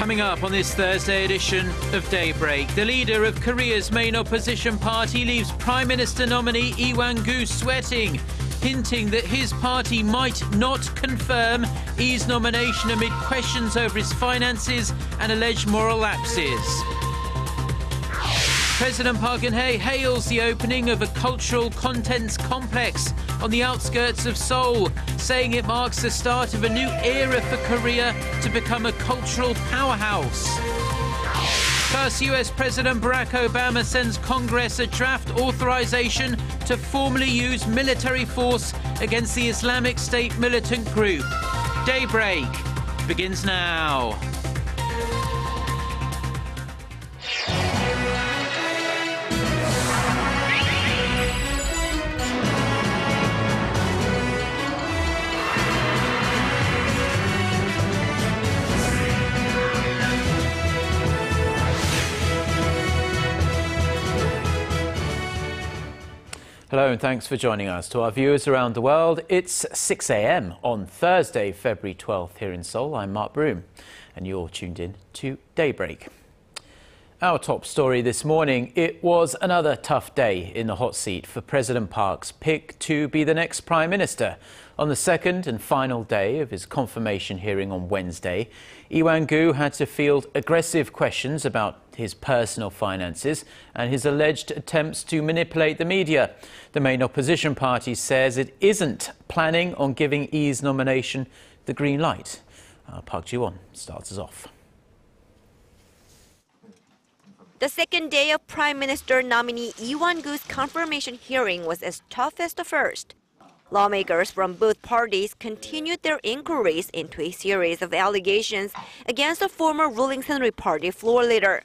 Coming up on this Thursday edition of Daybreak, the leader of Korea's main opposition party leaves Prime Minister nominee Lee Wan-koo sweating, hinting that his party might not confirm Lee's nomination amid questions over his finances and alleged moral lapses. President Park Geun-hye hails the opening of a cultural contents complex on the outskirts of Seoul, saying it marks the start of a new era for Korea to become a cultural powerhouse. Plus, US President Barack Obama sends Congress a draft authorization to formally use military force against the Islamic State militant group. Daybreak begins now. Hello and thanks for joining us. To our viewers around the world, it's 6 a.m. on Thursday, February 12th here in Seoul. I'm Mark Broome and you're tuned in to Daybreak. Our top story this morning, it was another tough day in the hot seat for President Park's pick to be the next Prime Minister. On the second and final day of his confirmation hearing on Wednesday, Lee Wan-koo had to field aggressive questions about his personal finances and his alleged attempts to manipulate the media. The main opposition party says it isn't planning on giving Lee's nomination the green light. Park Geun-hye starts us off. The second day of Prime Minister nominee Lee Wan-koo's confirmation hearing was as tough as the first. Lawmakers from both parties continued their inquiries into a series of allegations against the former ruling Plenary Party floor leader.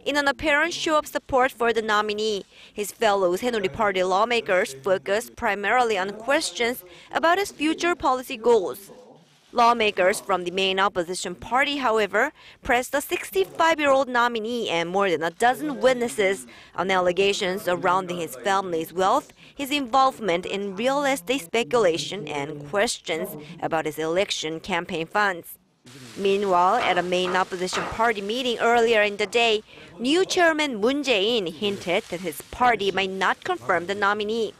In an apparent show of support for the nominee, his fellow Plenary Party lawmakers focused primarily on questions about his future policy goals. Lawmakers from the main opposition party, however, pressed the 65-year-old nominee and more than a dozen witnesses on allegations surrounding his family's wealth, his involvement in real estate speculation, and questions about his election campaign funds. Meanwhile, at a main opposition party meeting earlier in the day, new chairman Moon Jae-in hinted that his party might not confirm the nominee.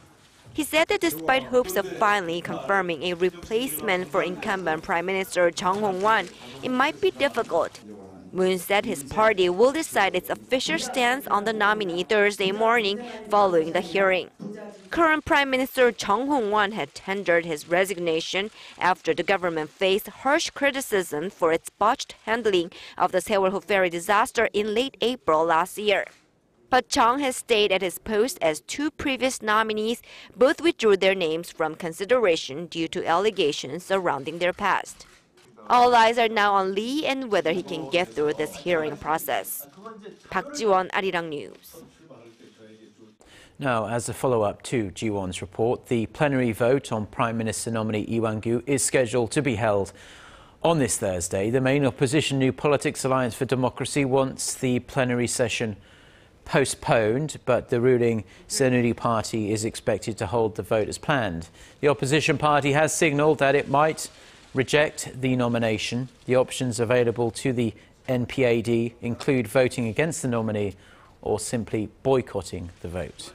He said that despite hopes of finally confirming a replacement for incumbent Prime Minister Chung Hong-won, it might be difficult. Moon said his party will decide its official stance on the nominee Thursday morning following the hearing. Current Prime Minister Chung Hong-won had tendered his resignation after the government faced harsh criticism for its botched handling of the Seoul ferry disaster in late April last year. But Chung has stayed at his post as two previous nominees both withdrew their names from consideration due to allegations surrounding their past. All eyes are now on Lee and whether he can get through this hearing process. Park Ji-won, Arirang News. Now, as a follow-up to Ji-won's report, the plenary vote on Prime Minister nominee Lee Wan-koo is scheduled to be held on this Thursday. The main opposition New Politics Alliance for Democracy wants the plenary session postponed, but the ruling Saenuri party is expected to hold the vote as planned. The opposition party has signalled that it might reject the nomination. The options available to the NPAD include voting against the nominee or simply boycotting the vote.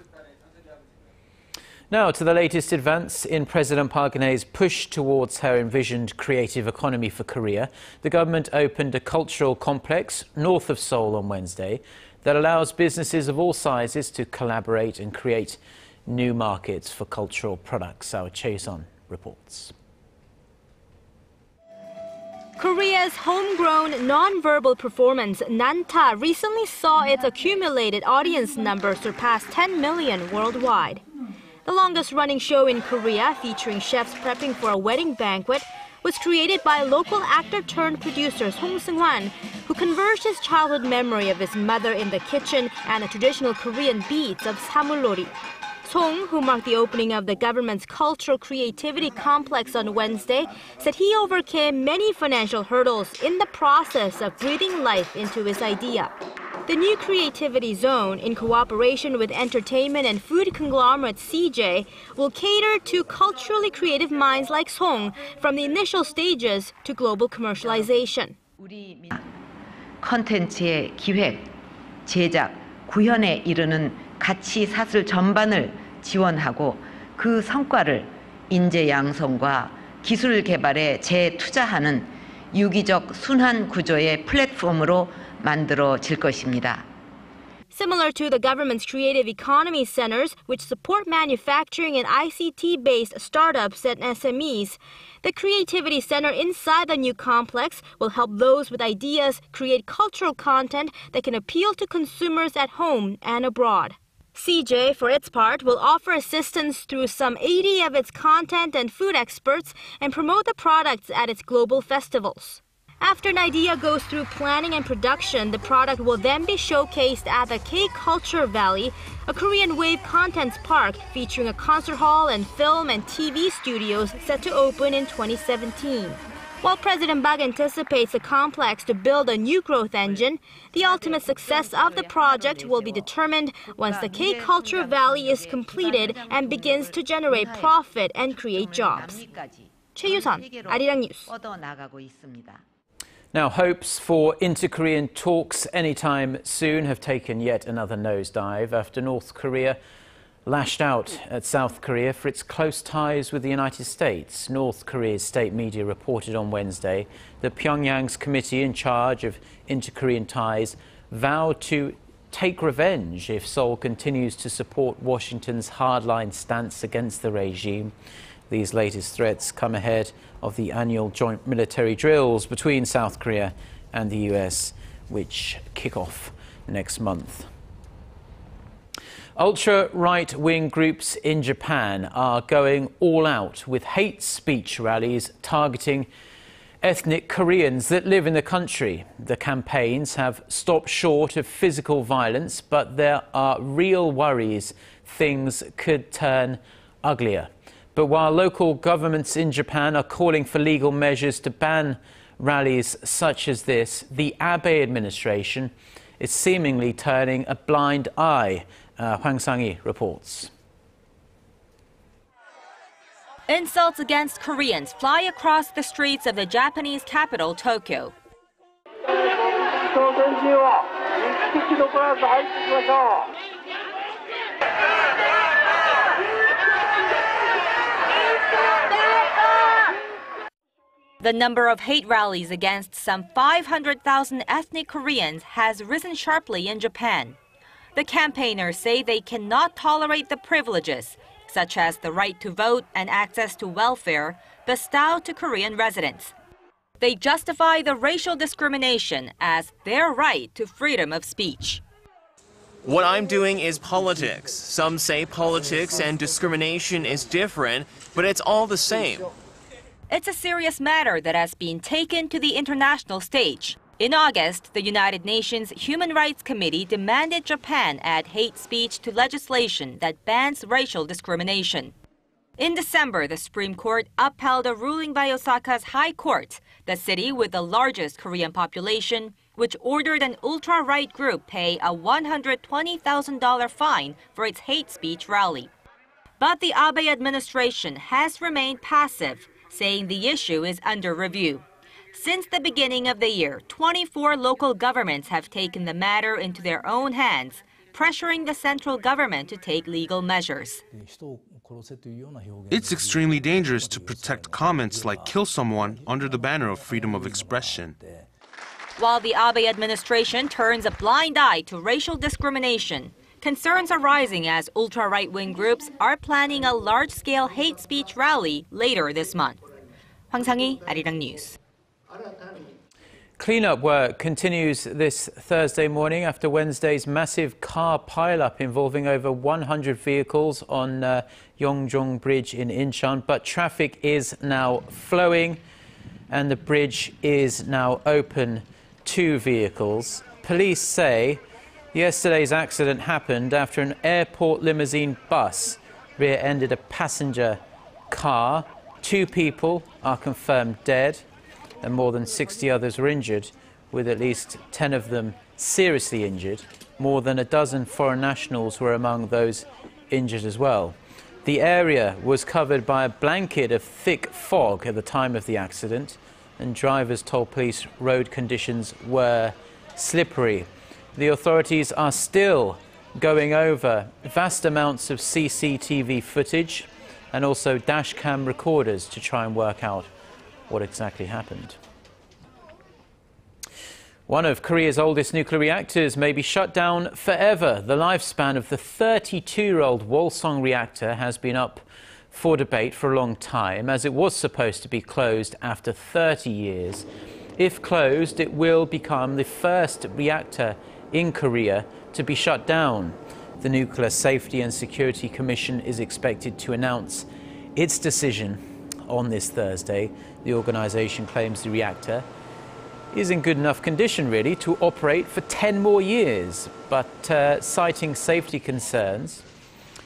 Now to the latest advance in President Park Geun-hye's push towards her envisioned creative economy for Korea. The government opened a cultural complex north of Seoul on Wednesday that allows businesses of all sizes to collaborate and create new markets for cultural products. Our Chae-sun reports. Korea's homegrown non-verbal performance, Nanta, recently saw its accumulated audience number surpass 10 million worldwide. The longest-running show in Korea, featuring chefs prepping for a wedding banquet, was created by local actor-turned-producer Song Seung-hwan, who converged his childhood memory of his mother in the kitchen and the traditional Korean beats of samulori. Song, who marked the opening of the government's cultural creativity complex on Wednesday, said he overcame many financial hurdles in the process of breathing life into his idea. The new creativity zone, in cooperation with entertainment and food conglomerate CJ, will cater to culturally creative minds like Song from the initial stages to global commercialization. 컨텐츠의 기획, 제작, 구현에 이르는 가치 사슬 전반을 지원하고 그 성과를 인재 양성과 기술 개발에 재투자하는 유기적 순환 구조의 플랫폼으로 만들어질 것입니다. Similar to the government's creative economy centers, which support manufacturing and ICT-based startups and SMEs, the Creativity Center inside the new complex will help those with ideas create cultural content that can appeal to consumers at home and abroad. CJ, for its part, will offer assistance through some 80 of its content and food experts and promote the products at its global festivals. After an idea goes through planning and production, the product will then be showcased at the K-Culture Valley, a Korean wave contents park featuring a concert hall and film and TV studios set to open in 2017. While President Park anticipates the complex to build a new growth engine, the ultimate success of the project will be determined once the K-Culture Valley is completed and begins to generate profit and create jobs. 최유선, Arirang News. Now, hopes for inter-Korean talks anytime soon have taken yet another nosedive after North Korea lashed out at South Korea for its close ties with the United States. North Korea's state media reported on Wednesday that Pyongyang's committee in charge of inter-Korean ties vowed to take revenge if Seoul continues to support Washington's hardline stance against the regime. These latest threats come ahead of the annual joint military drills between South Korea and the US, which kick off next month. Ultra-right-wing groups in Japan are going all out with hate speech rallies targeting ethnic Koreans that live in the country. The campaigns have stopped short of physical violence, but there are real worries things could turn uglier. But while local governments in Japan are calling for legal measures to ban rallies such as this, the Abe administration is seemingly turning a blind eye. Hwang Sang-hee reports. Insults against Koreans fly across the streets of the Japanese capital, Tokyo. The number of hate rallies against some 500,000 ethnic Koreans has risen sharply in Japan. The campaigners say they cannot tolerate the privileges, such as the right to vote and access to welfare, bestowed to Korean residents. They justify the racial discrimination as their right to freedom of speech. What I'm doing is politics. Some say politics and discrimination is different, but it's all the same. It's a serious matter that has been taken to the international stage. In August, the United Nations Human Rights Committee demanded Japan add hate speech to legislation that bans racial discrimination. In December, the Supreme Court upheld a ruling by Osaka's High Court, the city with the largest Korean population, which ordered an ultra-right group pay a $120,000 fine for its hate speech rally. But the Abe administration has remained passive, saying the issue is under review. Since the beginning of the year, 24 local governments have taken the matter into their own hands, pressuring the central government to take legal measures. It's extremely dangerous to protect comments like kill someone under the banner of freedom of expression. While the Abe administration turns a blind eye to racial discrimination, concerns are rising as ultra-right-wing groups are planning a large-scale hate speech rally later this month. Hwang Sang-hee, Arirang News. Cleanup work continues this Thursday morning after Wednesday's massive car pileup involving over 100 vehicles on Yeongjong Bridge in Incheon. But traffic is now flowing and the bridge is now open to vehicles. Police say yesterday's accident happened after an airport limousine bus rear-ended a passenger car. 2 people are confirmed dead and more than 60 others were injured, with at least 10 of them seriously injured. More than a dozen foreign nationals were among those injured as well. The area was covered by a blanket of thick fog at the time of the accident, and drivers told police road conditions were slippery. The authorities are still going over vast amounts of CCTV footage and also dashcam recorders to try and work out what exactly happened. One of Korea's oldest nuclear reactors may be shut down forever. The lifespan of the 32-year-old Walsong reactor has been up for debate for a long time, as it was supposed to be closed after 30 years. If closed, it will become the first reactor in Korea to be shut down. The Nuclear Safety and Security Commission is expected to announce its decision on this Thursday. The organization claims the reactor is in good enough condition, really, to operate for 10 more years. But citing safety concerns,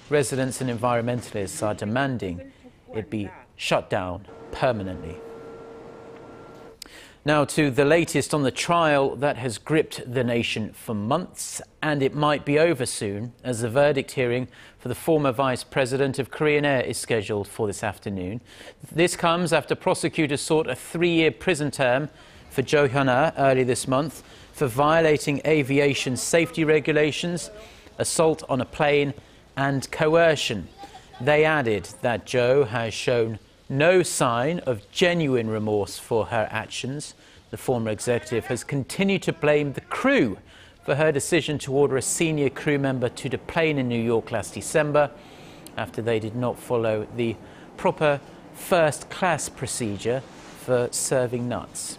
residents and environmentalists are demanding it be shut down permanently. Now to the latest on the trial that has gripped the nation for months, and it might be over soon, as the verdict hearing for the former Vice President of Korean Air is scheduled for this afternoon. This comes after prosecutors sought a 3-year prison term for Jo Hyun-ah early this month for violating aviation safety regulations, assault on a plane and coercion. They added that Jo has shown no sign of genuine remorse for her actions. The former executive has continued to blame the crew for her decision to order a senior crew member to deplane in New York last December after they did not follow the proper first-class procedure for serving nuts.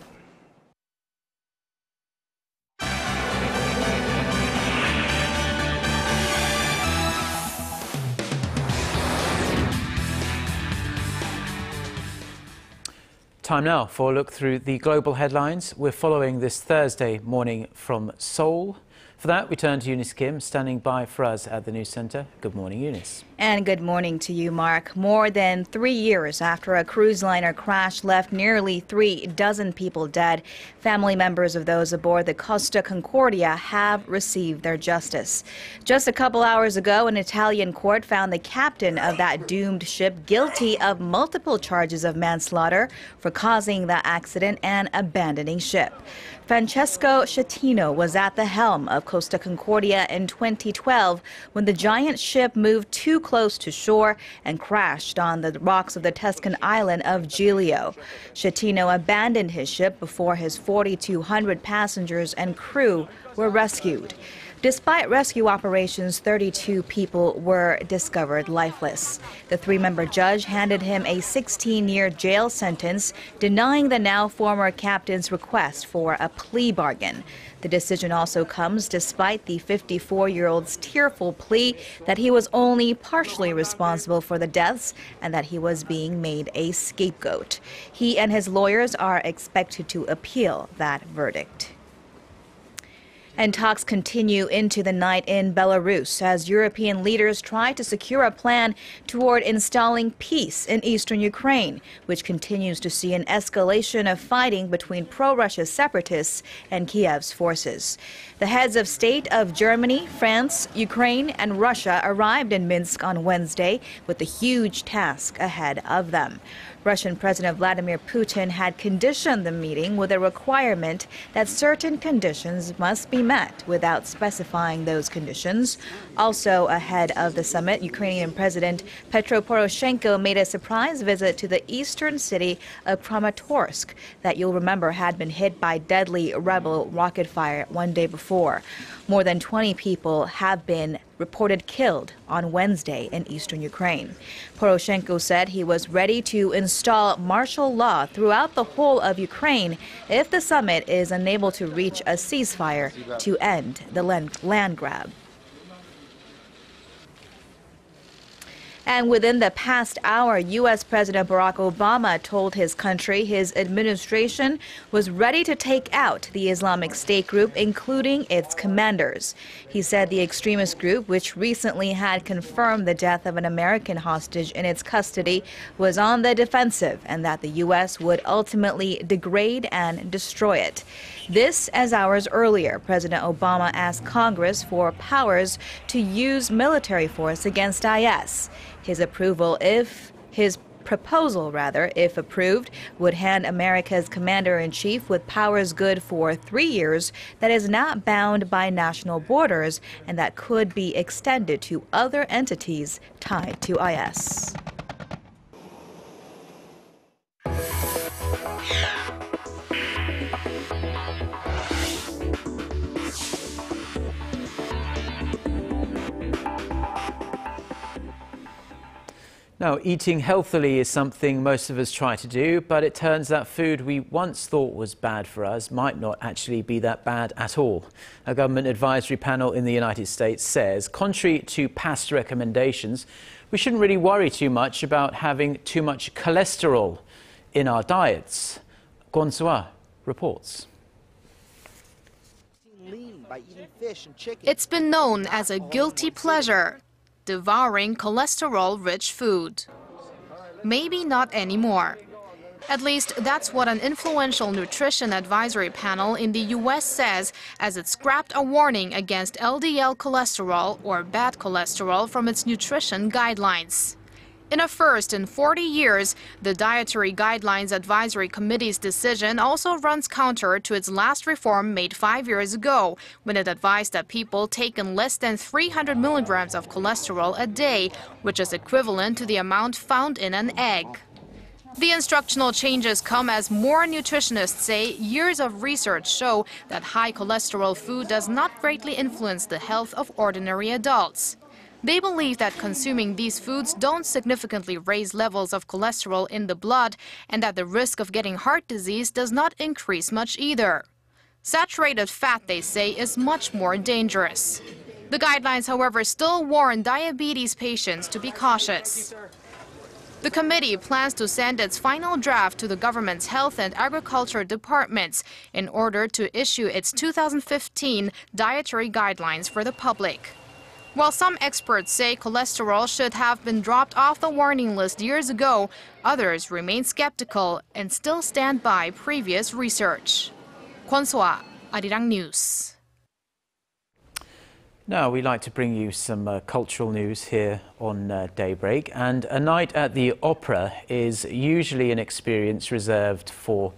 Time now for a look through the global headlines. We're following this Thursday morning from Seoul. For that, we turn to Eunice Kim, standing by for us at the News Centre. Good morning, Eunice. And good morning to you, Mark. More than 3 years after a cruise liner crash left nearly 3 dozen people dead, family members of those aboard the Costa Concordia have received their justice. Just a couple hours ago, an Italian court found the captain of that doomed ship guilty of multiple charges of manslaughter for causing the accident and abandoning ship. Francesco Schettino was at the helm of Costa Concordia in 2012 when the giant ship moved too close to shore and crashed on the rocks of the Tuscan island of Giglio. Schettino abandoned his ship before his 4,200 passengers and crew were rescued. Despite rescue operations, 32 people were discovered lifeless. The 3-member judge handed him a 16-year jail sentence, denying the now former captain's request for a plea bargain. The decision also comes despite the 54-year-old's tearful plea that he was only partially responsible for the deaths and that he was being made a scapegoat. He and his lawyers are expected to appeal that verdict. And talks continue into the night in Belarus as European leaders try to secure a plan toward installing peace in eastern Ukraine, which continues to see an escalation of fighting between pro-Russia separatists and Kiev's forces. The heads of state of Germany, France, Ukraine, and Russia arrived in Minsk on Wednesday with a huge task ahead of them. Russian President Vladimir Putin had conditioned the meeting with a requirement that certain conditions must be met without specifying those conditions. Also ahead of the summit, Ukrainian President Petro Poroshenko made a surprise visit to the eastern city of Kramatorsk that you'll remember had been hit by deadly rebel rocket fire one day before. More than 20 people have been reported killed on Wednesday in eastern Ukraine. Poroshenko said he was ready to install martial law throughout the whole of Ukraine if the summit is unable to reach a ceasefire to end the land grab. And within the past hour, U.S. President Barack Obama told his country his administration was ready to take out the Islamic State group, including its commanders. He said the extremist group, which recently had confirmed the death of an American hostage in its custody, was on the defensive and that the U.S. would ultimately degrade and destroy it. This, as hours earlier, President Obama asked Congress for powers to use military force against IS. His approval if his proposal, if approved, would hand America's commander-in-chief with powers good for 3 years that is not bound by national borders and that could be extended to other entities tied to IS. Now, eating healthily is something most of us try to do, but it turns out food we once thought was bad for us might not actually be that bad at all. A government advisory panel in the United States says, contrary to past recommendations, we shouldn't really worry too much about having too much cholesterol in our diets. Kwon-soo reports. It's been known as a guilty pleasure, devouring cholesterol-rich food. Maybe not anymore. At least that's what an influential nutrition advisory panel in the U.S. says as it scrapped a warning against LDL cholesterol or bad cholesterol from its nutrition guidelines. In a first in 40 years, the Dietary Guidelines Advisory Committee's decision also runs counter to its last reform made 5 years ago, when it advised that people take in less than 300 milligrams of cholesterol a day, which is equivalent to the amount found in an egg. The instructional changes come as more nutritionists say years of research show that high cholesterol food does not greatly influence the health of ordinary adults. They believe that consuming these foods don't significantly raise levels of cholesterol in the blood and that the risk of getting heart disease does not increase much either. Saturated fat, they say, is much more dangerous. The guidelines, however, still warn diabetes patients to be cautious. The committee plans to send its final draft to the government's health and agriculture departments in order to issue its 2015 dietary guidelines for the public. While some experts say cholesterol should have been dropped off the warning list years ago, others remain skeptical and still stand by previous research. Kwon-soo, Arirang News. Now, we like to bring you some cultural news here on Daybreak. And a night at the opera is usually an experience reserved for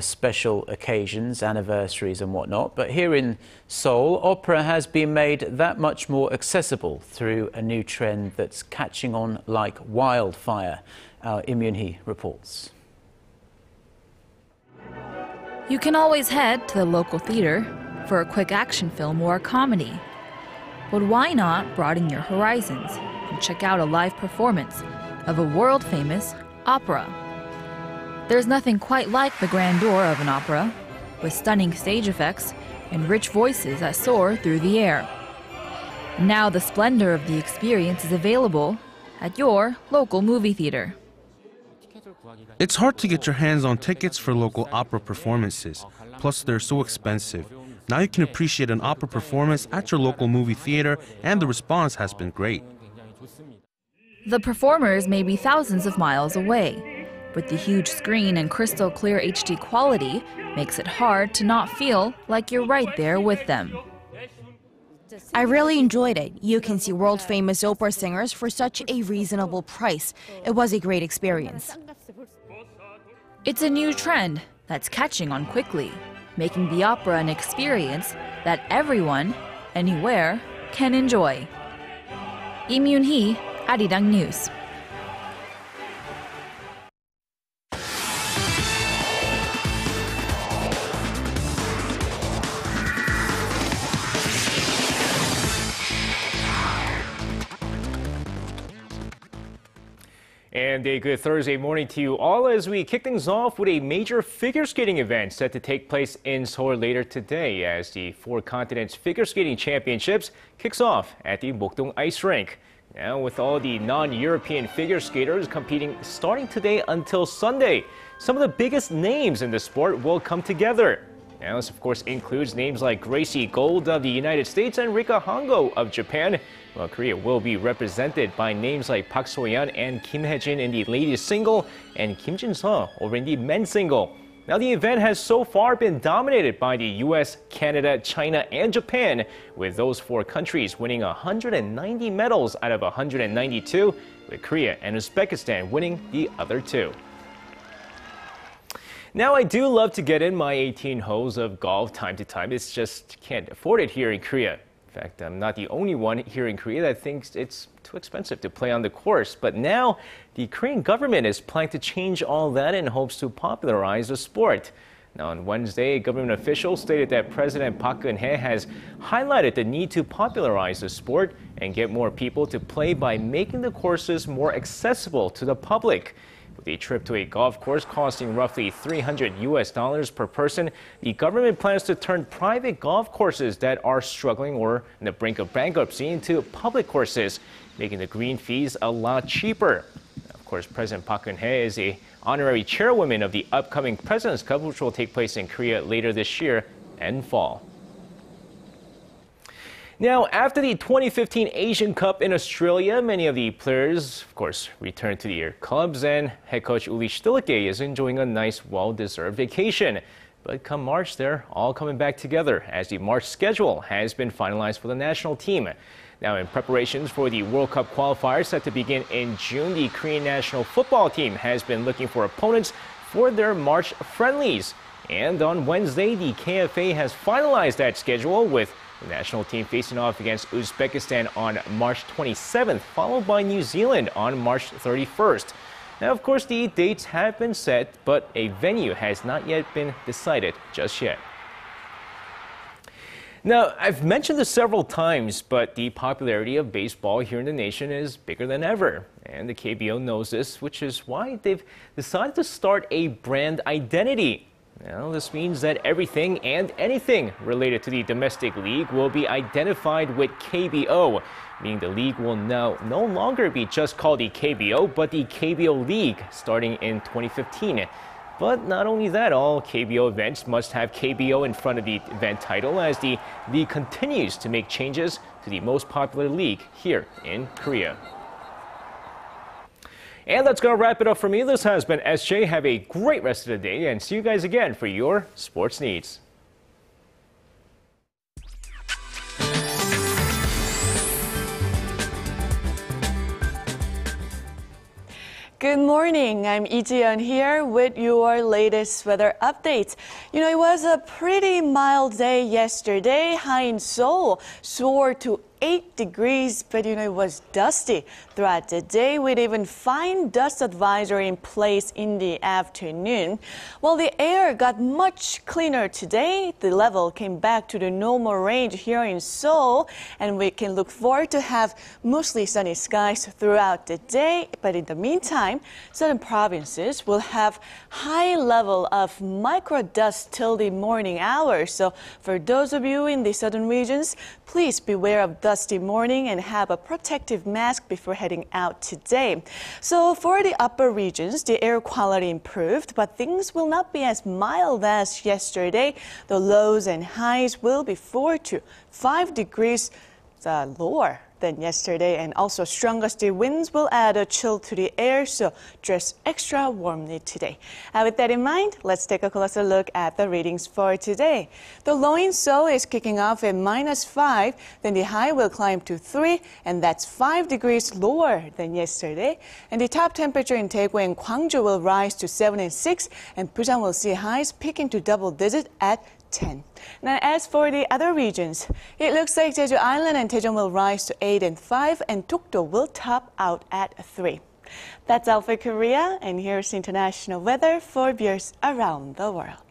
special occasions, anniversaries and whatnot. But here in Seoul, opera has been made that much more accessible through a new trend that's catching on like wildfire. Our Im-Yoon-hee reports. You can always head to the local theater for a quick action film or a comedy. But why not broaden your horizons and check out a live performance of a world-famous opera? There's nothing quite like the grandeur of an opera, with stunning stage effects and rich voices that soar through the air. Now the splendor of the experience is available at your local movie theater. It's hard to get your hands on tickets for local opera performances, plus they're so expensive. Now you can appreciate an opera performance at your local movie theater, and the response has been great. The performers may be thousands of miles away, but the huge screen and crystal clear HD quality makes it hard to not feel like you're right there with them. I really enjoyed it. You can see world-famous opera singers for such a reasonable price. It was a great experience. It's a new trend that's catching on quickly, making the opera an experience that everyone, anywhere, can enjoy. Im-Yoon-hee, Arirang News. And a good Thursday morning to you all as we kick things off with a major figure skating event set to take place in Seoul later today as the Four Continents Figure Skating Championships kicks off at the Mokdong Ice Rink. Now, with all the non-European figure skaters competing starting today until Sunday, some of the biggest names in the sport will come together. Now, this of course includes names like Gracie Gold of the United States and Rika Hongo of Japan. Well, Korea will be represented by names like Park So-yeon and Kim Hae-jin in the ladies single and Kim Jin-seo over in the men's single. Now, the event has so far been dominated by the US, Canada, China, and Japan, with those 4 countries winning 190 medals out of 192, with Korea and Uzbekistan winning the other 2. Now, I do love to get in my 18 holes of golf time to time. It's just can't afford it here in Korea. In fact, I'm not the only one here in Korea that thinks it's too expensive to play on the course. But now, the Korean government is planning to change all that in hopes to popularize the sport. Now, on Wednesday, a government official stated that President Park Geun-hye has highlighted the need to popularize the sport and get more people to play by making the courses more accessible to the public. With a trip to a golf course costing roughly $300 per person, the government plans to turn private golf courses that are struggling or on the brink of bankruptcy into public courses, making the green fees a lot cheaper. Of course, President Park Geun-hye is an honorary chairwoman of the upcoming President's Cup, which will take place in Korea later this year and fall. Now, after the 2015 Asian Cup in Australia, many of the players, of course, returned to their clubs, and head coach Uli is enjoying a nice, well-deserved vacation. But come March, they're all coming back together as the March schedule has been finalized for the national team. Now, in preparations for the World Cup qualifiers set to begin in June, the Korean national football team has been looking for opponents for their March friendlies. And on Wednesday, the KFA has finalized that schedule, with the national team facing off against Uzbekistan on March 27th, followed by New Zealand on March 31st. Now, of course, the dates have been set, but a venue has not yet been decided just yet. Now, I've mentioned this several times, but the popularity of baseball here in the nation is bigger than ever. And the KBO knows this, which is why they've decided to start a brand identity. Now, this means that everything and anything related to the domestic league will be identified with KBO, meaning the league will now no longer be just called the KBO, but the KBO League starting in 2015. But not only that, all KBO events must have KBO in front of the event title, as the league continues to make changes to the most popular league here in Korea. And that's going to wrap it up for me. This has been SJ. Have a great rest of the day, and see you guys again for your sports needs. Good morning. I'm Incheon here with your latest weather updates. It was a pretty mild day yesterday. High in Seoul soared to 8 degrees, but it was dusty throughout the day, with even fine dust advisory in place in the afternoon. While the air got much cleaner today, the level came back to the normal range here in Seoul, and we can look forward to have mostly sunny skies throughout the day. But in the meantime, southern provinces will have high level of micro dust till the morning hours. So for those of you in the southern regions, please beware of dusty morning and have a protective mask before heading out today. So for the upper regions, the air quality improved, but things will not be as mild as yesterday. The lows and highs will be 4 to 5 degrees lower than yesterday, and also stronger gusty winds will add a chill to the air, so dress extra warmly today. With that in mind, let's take a closer look at the readings for today. The low in Seoul is kicking off at -5, then the high will climb to 3, and that's 5 degrees lower than yesterday. And the top temperature in Daegu and Gwangju will rise to 7 and 6, and Busan will see highs peaking to double digit at 10. Now, as for the other regions, it looks like Jeju Island and Daejeon will rise to 8 and 5, and Dokdo will top out at 3. That's all for Korea, and here's international weather for viewers around the world.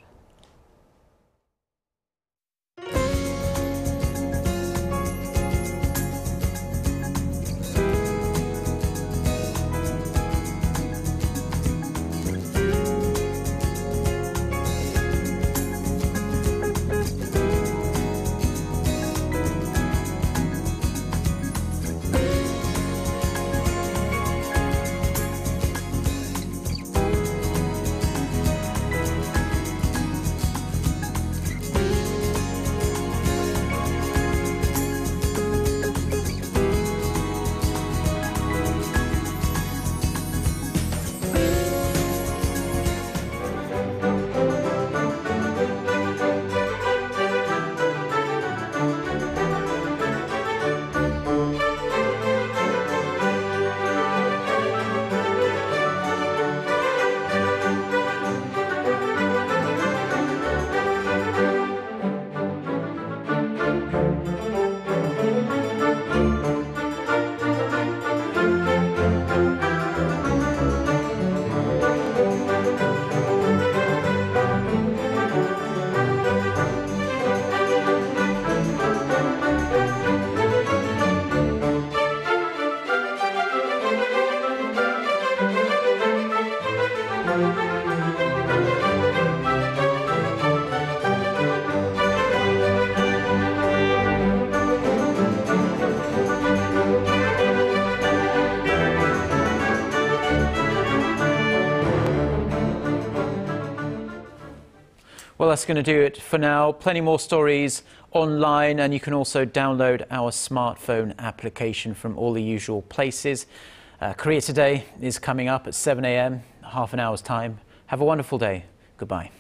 Well, that's going to do it for now. Plenty more stories online, and you can also download our smartphone application from all the usual places. Korea Today is coming up at 7 a.m., half an hour's time. Have a wonderful day. Goodbye.